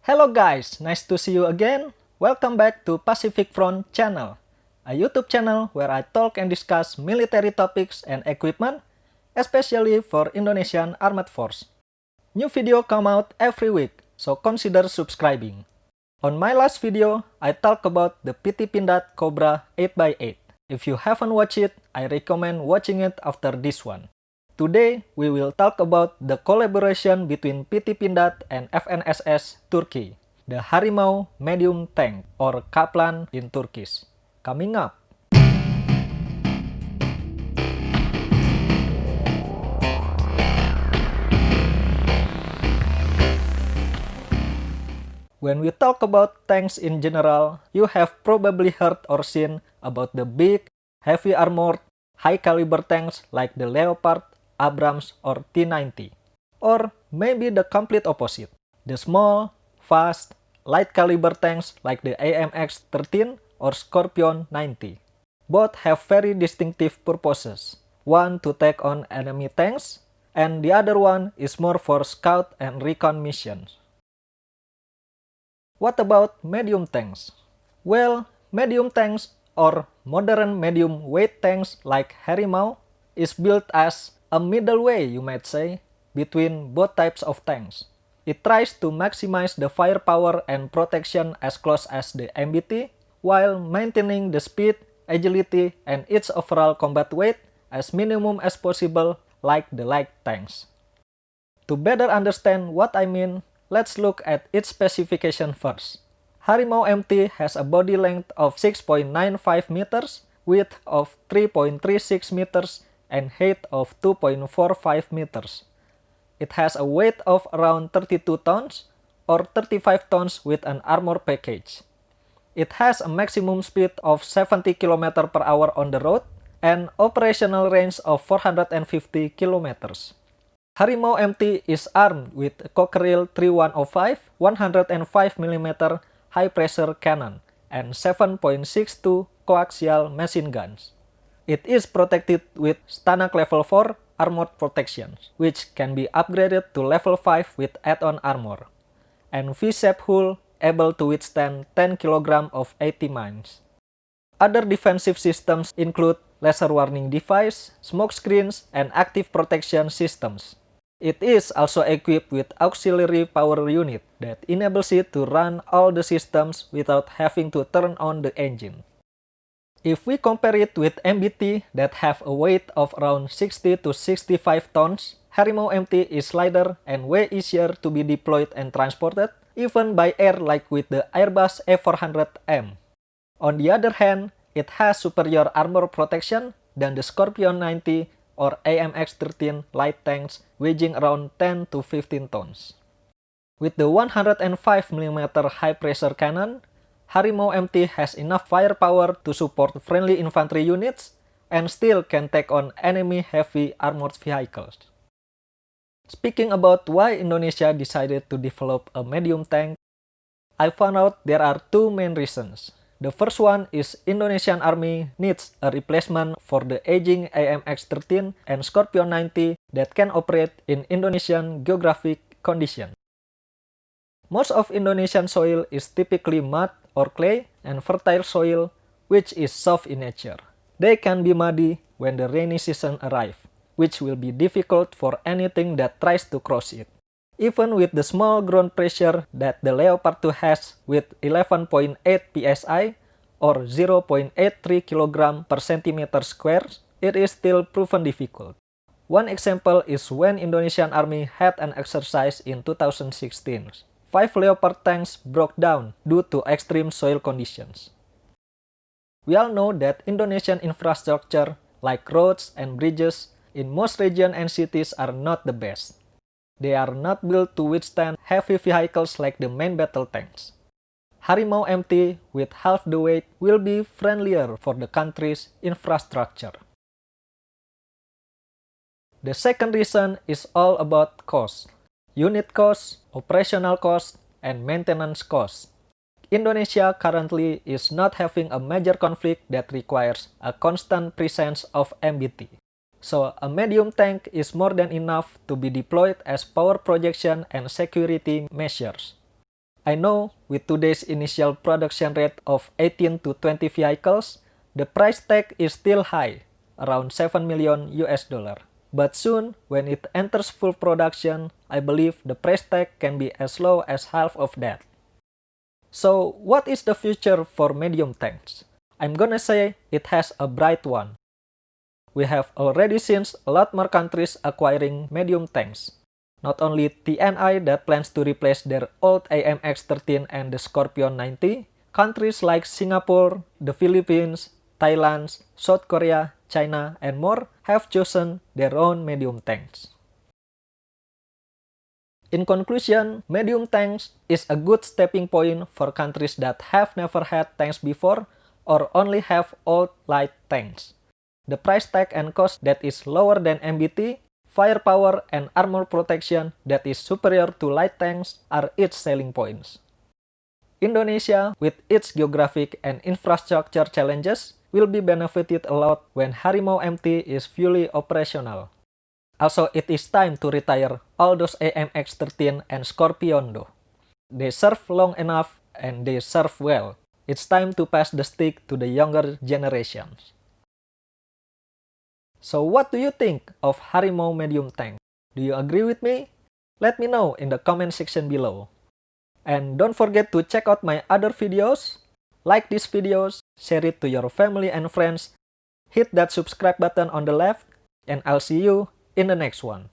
Hello guys, nice to see you again. Welcome back to Pacific Front channel, a YouTube channel where I talk and discuss military topics and equipment, especially for Indonesian Armed Force. New video come out every week, so consider subscribing. On my last video, I talked about the PT Pindad Cobra 8x8. If you haven't watched it, I recommend watching it after this one. Today, we will talk about the collaboration between PT Pindad and FNSS Turkey, the Harimau Medium Tank or Kaplan in Turkish. Coming up. When we talk about tanks in general, you have probably heard or seen about the big, heavy armored, high caliber tanks like the Leopard, Abrams, or T-90. Or maybe the complete opposite. The small, fast, light caliber tanks like the AMX-13 or Scorpion 90. Both have very distinctive purposes. One to take on enemy tanks, and the other one is more for scout and recon missions. What about medium tanks? Well, medium tanks or modern medium weight tanks like Harimau is built as a middle way, you might say, between both types of tanks. It tries to maximize the firepower and protection as close as the MBT, while maintaining the speed, agility, and its overall combat weight as minimum as possible like the light tanks. To better understand what I mean, let's look at its specification first. Harimau MT has a body length of 6.95 meters, width of 3.36 meters, and height of 2.45 meters. It has a weight of around 32 tons or 35 tons with an armor package. It has a maximum speed of 70 km per hour on the road and operational range of 450 kilometers. Harimau MT is armed with a Cockerill 3105 105mm high-pressure cannon and 7.62 coaxial machine guns. It is protected with Stanag Level 4 armored protection, which can be upgraded to Level 5 with add-on armor, and V-shaped hull able to withstand 10 kg of AT mines. Other defensive systems include laser warning device, smoke screens, and active protection systems. It is also equipped with auxiliary power unit that enables it to run all the systems without having to turn on the engine. If we compare it with MBT that have a weight of around 60 to 65 tons, Harimau MT is lighter and way easier to be deployed and transported, even by air like with the Airbus A400M. On the other hand, it has superior armor protection than the Scorpion 90 or AMX-13 light tanks weighing around 10 to 15 tons. With the 105mm high-pressure cannon, Harimau MT has enough firepower to support friendly infantry units and still can take on enemy heavy armored vehicles. Speaking about why Indonesia decided to develop a medium tank, I found out there are two main reasons. The first one is Indonesian Army needs a replacement for the aging AMX-13 and Scorpion 90 that can operate in Indonesian geographic conditions. Most of Indonesian soil is typically mud or clay and fertile soil, which is soft in nature. They can be muddy when the rainy season arrives, which will be difficult for anything that tries to cross it. Even with the small ground pressure that the Leopard 2 has with 11.8 psi or 0.83 kg per centimeter square, it is still proven difficult. One example is when Indonesian Army had an exercise in 2016. 5 Leopard tanks broke down due to extreme soil conditions. We all know that Indonesian infrastructure like roads and bridges in most regions and cities are not the best. They are not built to withstand heavy vehicles like the main battle tanks. Harimau MT with half the weight will be friendlier for the country's infrastructure. The second reason is all about cost. Unit cost, operational cost, and maintenance cost. Indonesia currently is not having a major conflict that requires a constant presence of MBT. So a medium tank is more than enough to be deployed as power projection and security measures. I know with today's initial production rate of 18 to 20 vehicles, the price tag is still high, around 7 million US dollar. But soon, when it enters full production, I believe the price tag can be as low as half of that. So, what is the future for medium tanks? I'm gonna say it has a bright one. We have already seen a lot more countries acquiring medium tanks. Not only TNI that plans to replace their old AMX-13 and the Scorpion 90, countries like Singapore, the Philippines, Thailand, South Korea, China, and more have chosen their own medium tanks. In conclusion, medium tanks is a good stepping point for countries that have never had tanks before or only have old light tanks. The price tag and cost that is lower than MBT, firepower and armor protection that is superior to light tanks are its selling points. Indonesia, with its geographic and infrastructure challenges, will be benefited a lot when Harimau MT is fully operational. Also, it is time to retire all those AMX-13 and Scorpion though. They serve long enough and they serve well. It's time to pass the stick to the younger generations. So what do you think of Harimau medium tank? Do you agree with me? Let me know in the comment section below. And don't forget to check out my other videos. Like these videos, share it to your family and friends, hit that subscribe button on the left, and I'll see you in the next one.